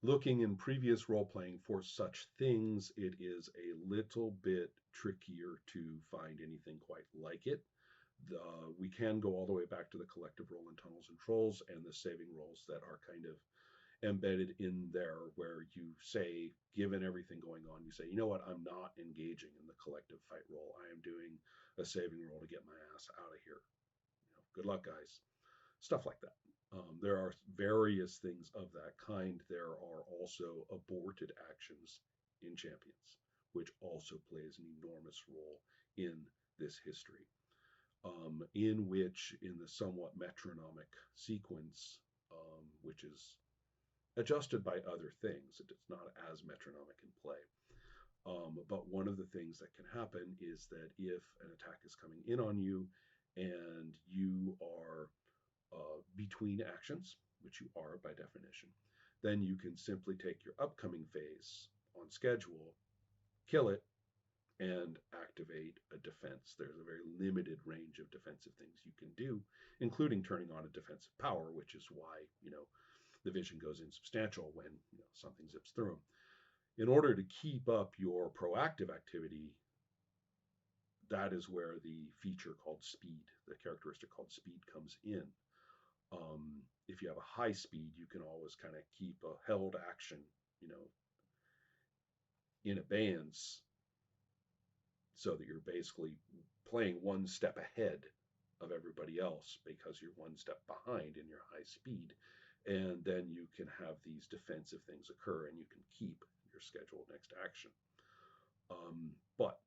looking in previous role playing for such things, it is a little bit trickier to find anything quite like it. We can go all the way back to the collective role in Tunnels and Trolls and the saving roles that are kind of embedded in there, where you say, given everything going on, you say, you know what, I'm not engaging in the collective fight role. I am doing a saving roll to get my ass out of here. Good luck, guys. Stuff like that. There are various things of that kind. There are also aborted actions in Champions, which also plays an enormous role in this history, in which, in the somewhat metronomic sequence, which is adjusted by other things, it's not as metronomic in play. But one of the things that can happen is that if an attack is coming in on you and you are between actions, which you are by definition, then you can simply take your upcoming phase on schedule, kill it, and activate a defense. There's a very limited range of defensive things you can do, including turning on a defensive power, which is why, the vision goes insubstantial when, something zips through them. In order to keep up your proactive activity, that is where the feature called speed, the characteristic called speed, comes in. If you have a high speed, you can always kind of keep a held action, in abeyance, so that you're basically playing one step ahead of everybody else because you're one step behind in your high speed. And then you can have these defensive things occur and you can keep your scheduled next action. But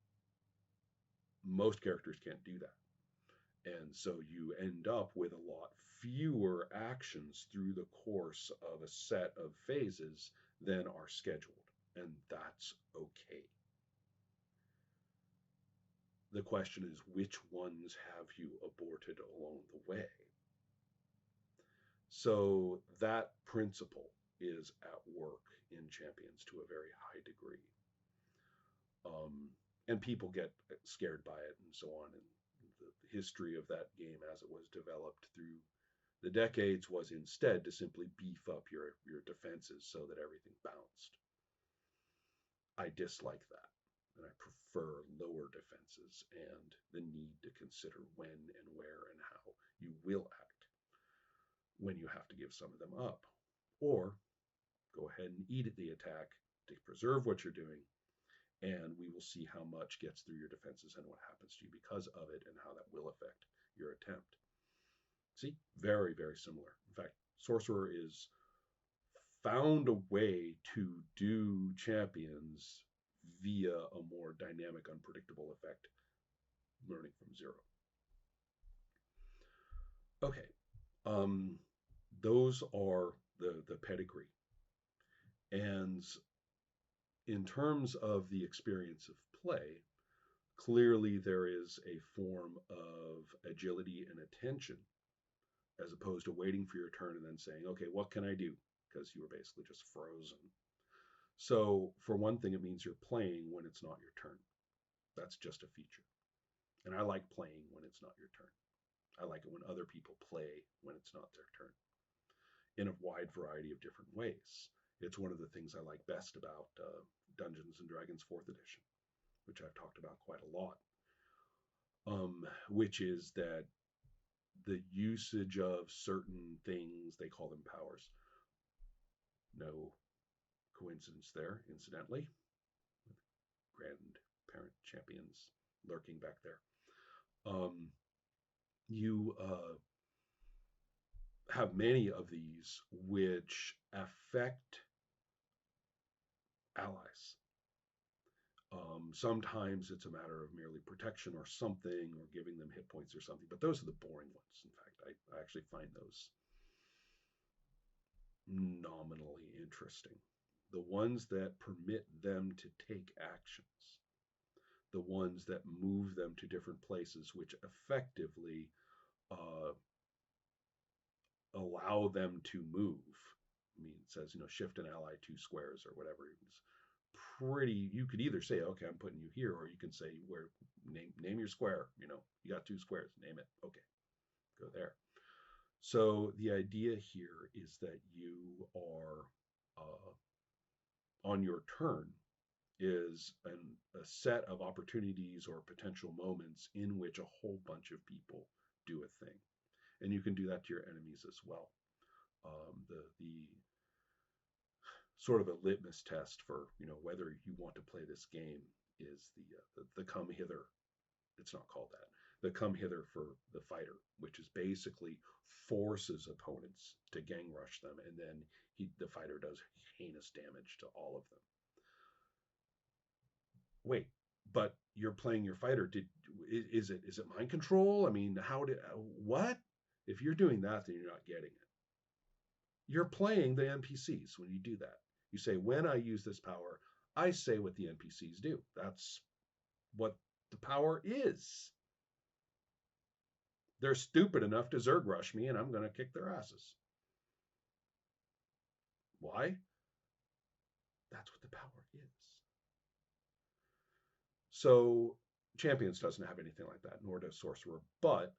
most characters can't do that. And so you end up with a lot fewer actions through the course of a set of phases than are scheduled. And that's okay. The question is, which ones have you aborted along the way? So that principle is at work in Champions to a very high degree. And people get scared by it and so on. And the history of that game as it was developed through the decades was instead to simply beef up your defenses so that everything bounced. I dislike that, and I prefer lower defenses and the need to consider when and where and how you will act when you have to give some of them up. Or go ahead and eat at the attack to preserve what you're doing, and we will see how much gets through your defenses and what happens to you because of it and how that will affect your attempt. See, very, very similar. In fact, Sorcerer is found a way to do Champions via a more dynamic, unpredictable effect, learning from zero. Okay, those are the pedigree. And in terms of the experience of play, clearly there is a form of agility and attention, as opposed to waiting for your turn and then saying, okay, what can I do? Because you were basically just frozen. So for one thing, it means you're playing when it's not your turn. That's just a feature. And I like playing when it's not your turn. I like it when other people play when it's not their turn, in a wide variety of different ways. It's one of the things I like best about Dungeons and Dragons 4th edition, which I've talked about quite a lot, which is that the usage of certain things, they call them powers. No coincidence there, incidentally, with grandparent champions lurking back there. You have many of these which affect allies. Sometimes it's a matter of merely protection or something, or giving them hit points or something, but those are the boring ones. In fact, I actually find those nominally interesting. The ones that permit them to take actions, the ones that move them to different places, which effectively allow them to move. I mean, it says, shift an ally 2 squares or whatever. It's pretty, you could either say, okay, I'm putting you here, or you can say, name your square. You got 2 squares, name it. Okay, go there. So the idea here is that you are on your turn is a set of opportunities or potential moments in which a whole bunch of people do a thing, and you can do that to your enemies as well. The sort of a litmus test for whether you want to play this game is the come hither. It's not called that. The come hither for the fighter, which is basically forces opponents to gang rush them, and then the fighter does heinous damage to all of them. Wait, but you're playing your fighter. Is it mind control? I mean, how did what? If you're doing that, then you're not getting it. You're playing the NPCs when you do that. You say, when I use this power, I say what the NPCs do. That's what the power is. They're stupid enough to Zerg rush me, and I'm going to kick their asses. Why? That's what the power is. So Champions doesn't have anything like that, nor does Sorcerer. But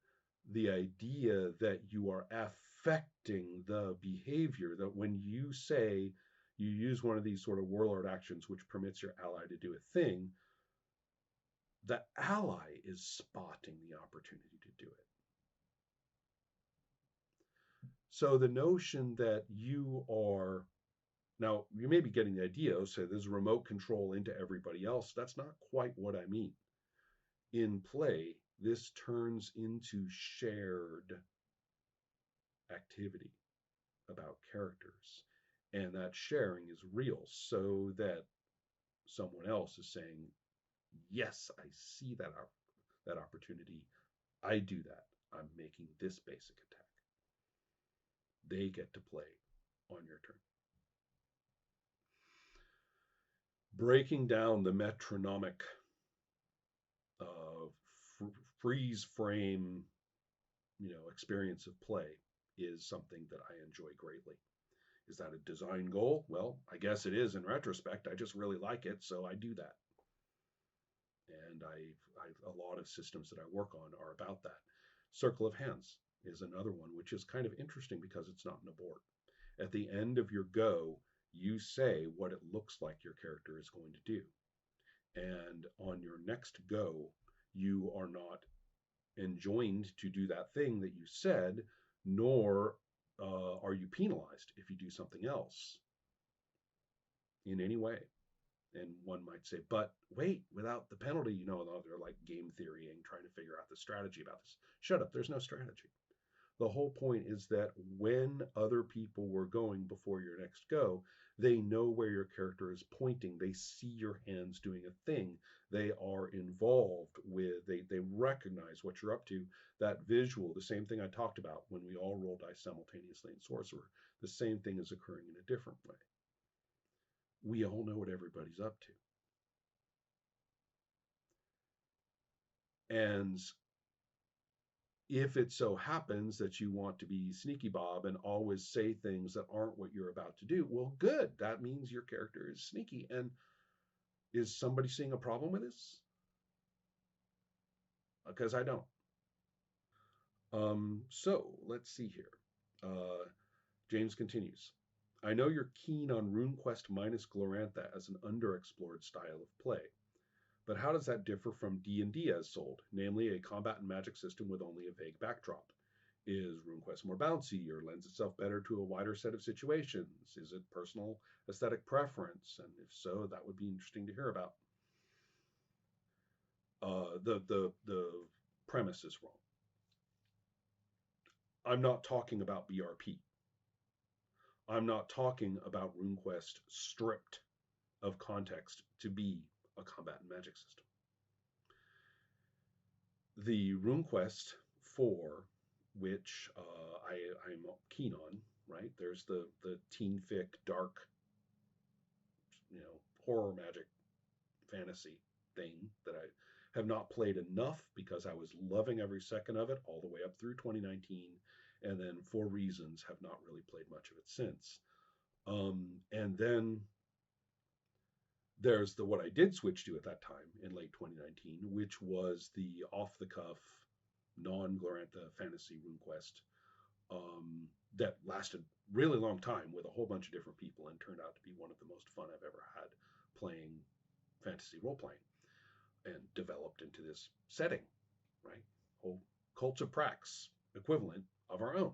the idea that you are affecting the behavior, that when you say you use one of these sort of warlord actions which permits your ally to do a thing, the ally is spotting the opportunity to do it. So the notion that you are, now you may be getting the idea, so there's remote control into everybody else. That's not quite what I mean. In play, this turns into shared activity about characters. And that sharing is real, so that someone else is saying, yes, I see that opportunity. I do that. I'm making this basic attack. They get to play on your turn. Breaking down the metronomic freeze frame, experience of play is something that I enjoy greatly. Is that a design goal? Well, I guess it is in retrospect. I just really like it, so I do that. And a lot of systems that I work on are about that. Circle of Hands is another one, which is kind of interesting because it's not in a board. At the end of your go, you say what it looks like your character is going to do. And on your next go, you are not enjoined to do that thing that you said, nor are you penalized if you do something else in any way. And one might say, but wait, without the penalty, they're like game theorying, trying to figure out the strategy about this. Shut up, there's no strategy. The whole point is that when other people were going before your next go, they know where your character is pointing. They see your hands doing a thing. They are involved with, they recognize what you're up to. That visual, the same thing I talked about when we all roll dice simultaneously in Sorcerer, the same thing is occurring in a different way. We all know what everybody's up to. And if it so happens that you want to be sneaky Bob and always say things that aren't what you're about to do, well, good. That means your character is sneaky. And is somebody seeing a problem with this? Because I don't. So let's see here. James continues. I know you're keen on RuneQuest minus Glorantha as an underexplored style of play. But how does that differ from D&D as sold, namely a combat and magic system with only a vague backdrop? Is RuneQuest more bouncy or lends itself better to a wider set of situations? Is it personal aesthetic preference? And if so, that would be interesting to hear about. The premise is wrong. I'm not talking about BRP. I'm not talking about RuneQuest stripped of context to be a combat and magic system. The RuneQuest 4, which I'm keen on, right? There's the teen fic, dark, horror magic fantasy thing that I have not played enough because I was loving every second of it all the way up through 2019, and then for reasons have not really played much of it since. And then there's what I did switch to at that time in late 2019, which was the off-the-cuff, non-Glorantha fantasy RuneQuest, that lasted really long time with a whole bunch of different people and turned out to be one of the most fun I've ever had playing fantasy role playing, and developed into this setting, right? Whole Cults of Prax equivalent of our own.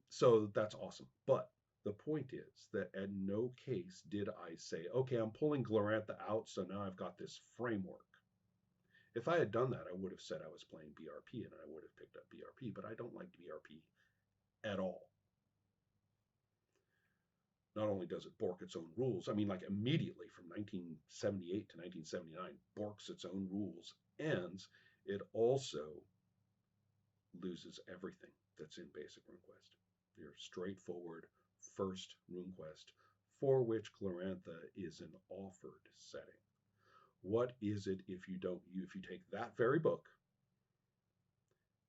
So that's awesome. But the point is that at no case did I say, okay, I'm pulling Glorantha out, so now I've got this framework. If I had done that, I would have said I was playing BRP and I would have picked up BRP, but I don't like BRP at all. Not only does it bork its own rules, I mean, like immediately from 1978 to 1979, borks its own rules, and it also loses everything that's in basic RuneQuest. Your straightforward first RuneQuest, for which Glorantha is an offered setting. What is it if you take that very book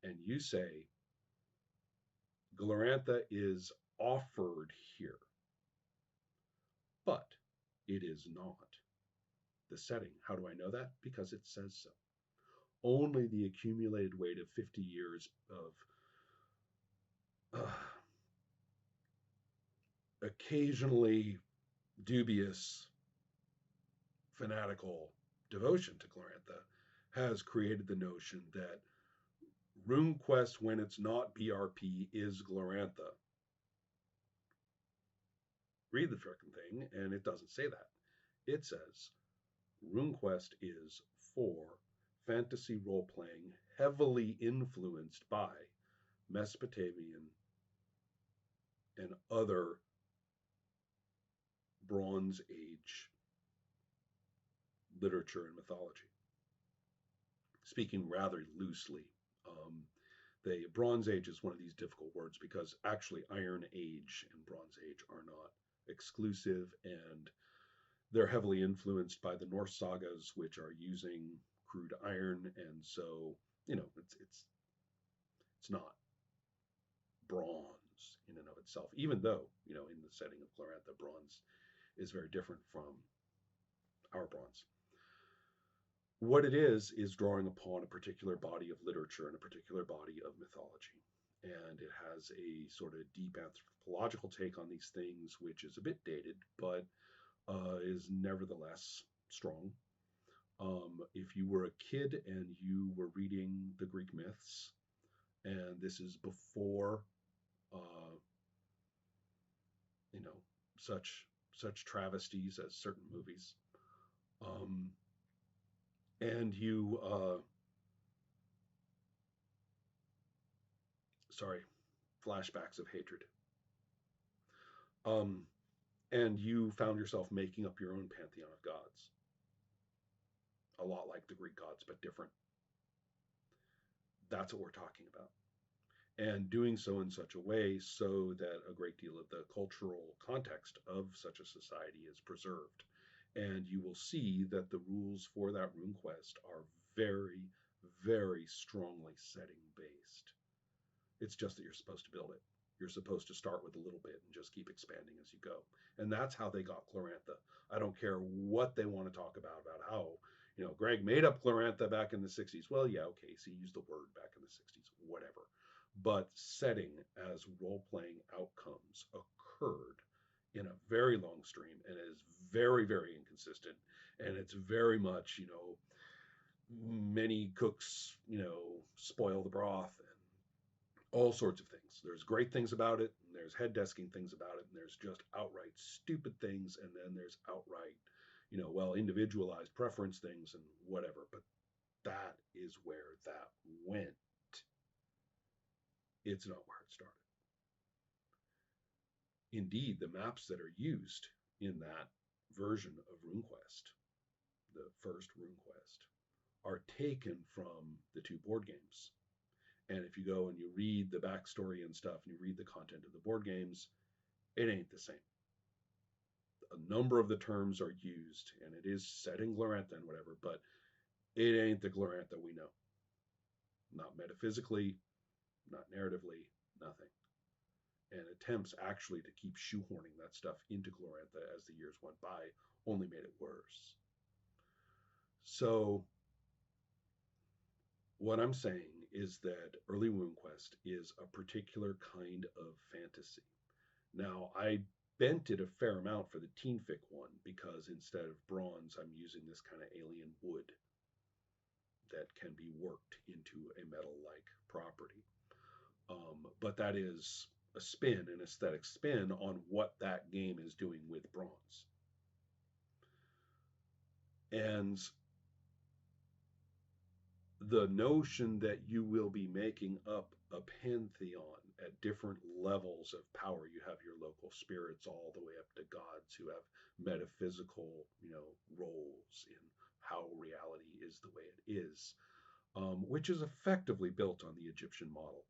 and you say Glorantha is offered here, but it is not the setting? How do I know that? Because it says so. Only the accumulated weight of 50 years of occasionally dubious, fanatical devotion to Glorantha has created the notion that RuneQuest, when it's not BRP, is Glorantha. Read the frickin' thing, and it doesn't say that. It says RuneQuest is for fantasy role-playing heavily influenced by Mesopotamian and other Bronze Age literature and mythology. Speaking rather loosely, the Bronze Age is one of these difficult words because actually Iron Age and Bronze Age are not exclusive, and they're heavily influenced by the Norse sagas, which are using crude iron, and so it's not bronze in and of itself, even though in the setting of Glorantha, bronze is very different from our bronze. What it is drawing upon a particular body of literature and a particular body of mythology. And it has a sort of deep anthropological take on these things, which is a bit dated, but is nevertheless strong. If you were a kid and you were reading the Greek myths, and this is before, such travesties as certain movies, and you, flashbacks of hatred, and you found yourself making up your own pantheon of gods, a lot like the Greek gods, but different. That's what we're talking about. And doing so in such a way so that a great deal of the cultural context of such a society is preserved. And you will see that the rules for that RuneQuest are very, very strongly setting based. It's just that you're supposed to build it. You're supposed to start with a little bit and just keep expanding as you go. And that's how they got Glorantha. I don't care what they want to talk about how, Greg made up Glorantha back in the 60s. Well, yeah, okay, so he used the word back in the 60s, whatever. But setting as role-playing outcomes occurred in a very long stream and is very, very inconsistent. And it's very much, many cooks, spoil the broth and all sorts of things. There's great things about it, and there's head desking things about it, and there's just outright stupid things, and then there's outright, individualized preference things and whatever. But that is where that went. It's not where it started. Indeed, the maps that are used in that version of RuneQuest, the first RuneQuest, are taken from the two board games. And if you go and you read the backstory and stuff, and you read the content of the board games, it ain't the same. A number of the terms are used, and it is set in Glorantha and whatever, but it ain't the Glorantha we know. Not metaphysically, not narratively, nothing. And attempts actually to keep shoehorning that stuff into Glorantha as the years went by only made it worse. So what I'm saying is that early RuneQuest is a particular kind of fantasy. Now, I bent it a fair amount for the Teenfic one because instead of bronze, I'm using this kind of alien wood that can be worked into a metal-like property. But that is a spin, an aesthetic spin on what that game is doing with bronze. And the notion that you will be making up a pantheon at different levels of power. You have your local spirits all the way up to gods who have metaphysical, roles in how reality is the way it is, which is effectively built on the Egyptian model.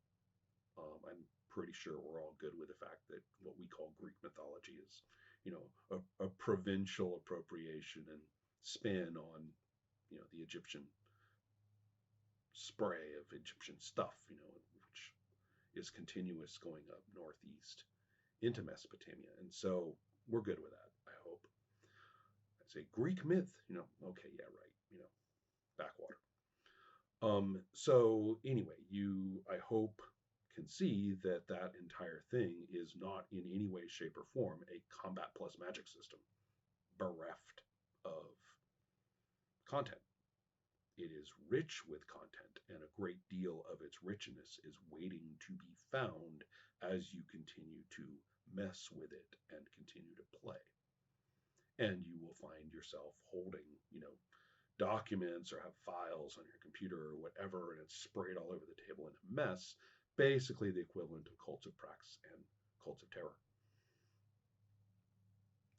I'm pretty sure we're all good with the fact that what we call Greek mythology is, a provincial appropriation and spin on, the Egyptian spray of Egyptian stuff, which is continuous going up northeast into Mesopotamia. And so we're good with that, I hope. I say Greek myth, okay, yeah, right, backwater. So anyway, I hope can see that that entire thing is not in any way, shape, or form a combat plus magic system bereft of content. It is rich with content, and a great deal of its richness is waiting to be found as you continue to mess with it and continue to play. And you will find yourself holding, documents or have files on your computer or whatever, and it's sprayed all over the table in a mess, basically the equivalent of Cults of Prax and Cults of Terror.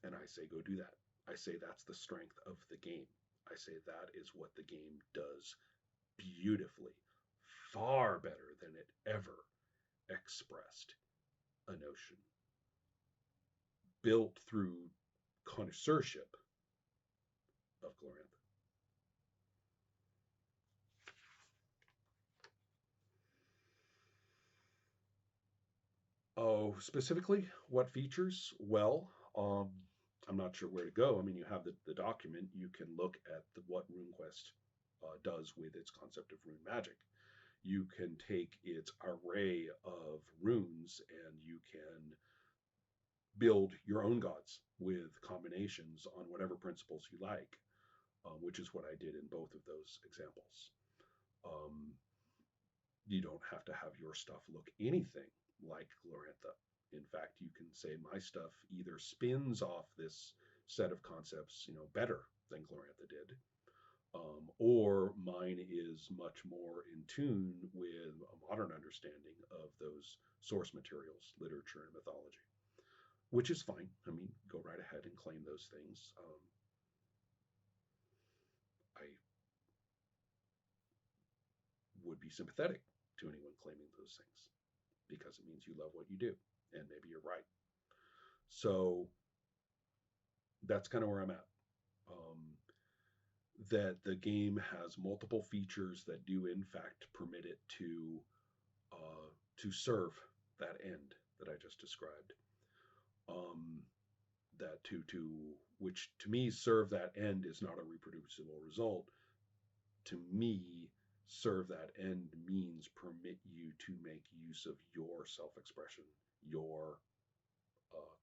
And I say go do that. I say that's the strength of the game. I say that is what the game does beautifully, far better than it ever expressed a notion built through connoisseurship of Glorantha. Oh, specifically, what features? Well, I'm not sure where to go. I mean, you have the document. You can look at what RuneQuest does with its concept of rune magic. You can take its array of runes and you can build your own gods with combinations on whatever principles you like, which is what I did in both of those examples. You don't have to have your stuff look anything like Glorantha. In fact, you can say my stuff either spins off this set of concepts, better than Glorantha did, or mine is much more in tune with a modern understanding of those source materials, literature and mythology, which is fine. I mean, go right ahead and claim those things. I would be sympathetic to anyone claiming those things because it means you love what you do, and maybe you're right. So that's kind of where I'm at. That the game has multiple features that do in fact permit it to serve that end that I just described. That which to me serve that end is not a reproducible result. To me, serve that end means permit you to make use of your self-expression, your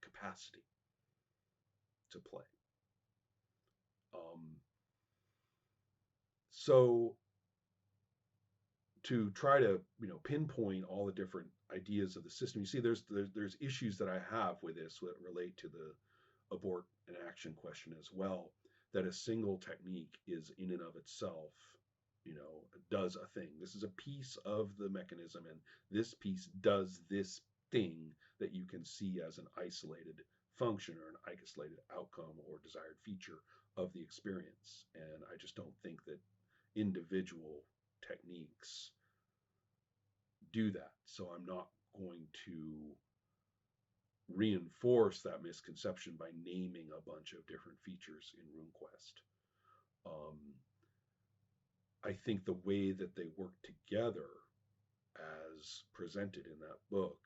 capacity to play. So to try to pinpoint all the different ideas of the system, you see there's issues that I have with this that relate to the abort an action question as well, that a single technique is in and of itself does a thing. This is a piece of the mechanism, and this piece does this thing that you can see as an isolated function or an isolated outcome or desired feature of the experience. And I just don't think that individual techniques do that. So I'm not going to reinforce that misconception by naming a bunch of different features in RuneQuest. I think the way that they work together as presented in that book,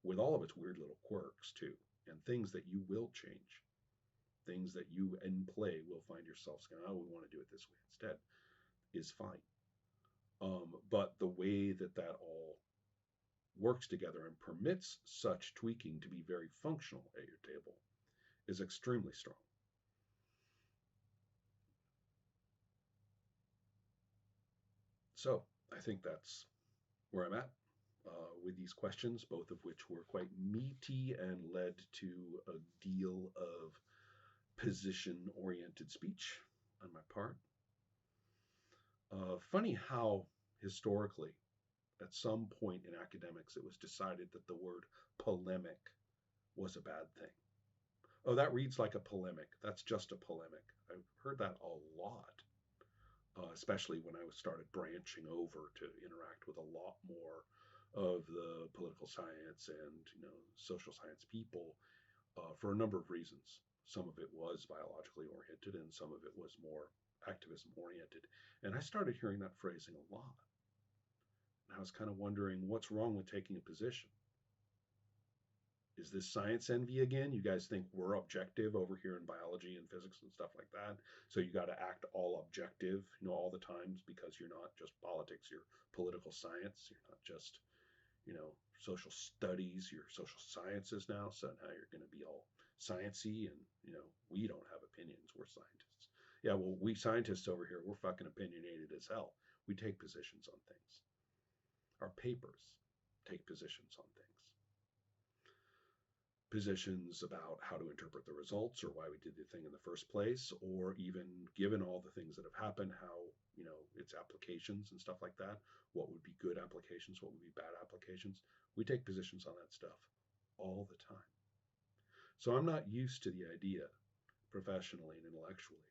with all of its weird little quirks too, and things that you will change, things that you in play will find yourself saying, oh, we want to do it this way instead, is fine. But the way that that all works together and permits such tweaking to be very functional at your table is extremely strong. So I think that's where I'm at with these questions, both of which were quite meaty and led to a deal of position oriented speech on my part. Funny how historically, at some point in academics, it was decided that the word polemic was a bad thing. Oh, that reads like a polemic. That's just a polemic. I've heard that a lot, especially when I started branching over to interact with a lot more of the political science and social science people for a number of reasons. Some of it was biologically oriented, and some of it was more activism oriented. And I started hearing that phrasing a lot. And I was kind of wondering what's wrong with taking a position. Is this science envy again? You guys think we're objective over here in biology and physics and stuff like that. So you got to act all objective, all the times because you're not just politics, you're political science. You're not just, social studies, you're social sciences now. So now you're going to be all sciency and, we don't have opinions. We're scientists. Yeah, well, we scientists over here, we're fucking opinionated as hell. We take positions on things. Our papers take positions on things. Positions about how to interpret the results or why we did the thing in the first place, or even given all the things that have happened, how, its applications and stuff like that, what would be good applications, what would be bad applications. We take positions on that stuff all the time. So I'm not used to the idea, professionally and intellectually,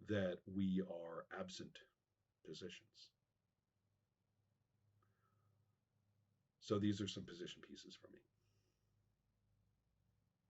that we are absent positions. So these are some position pieces for me.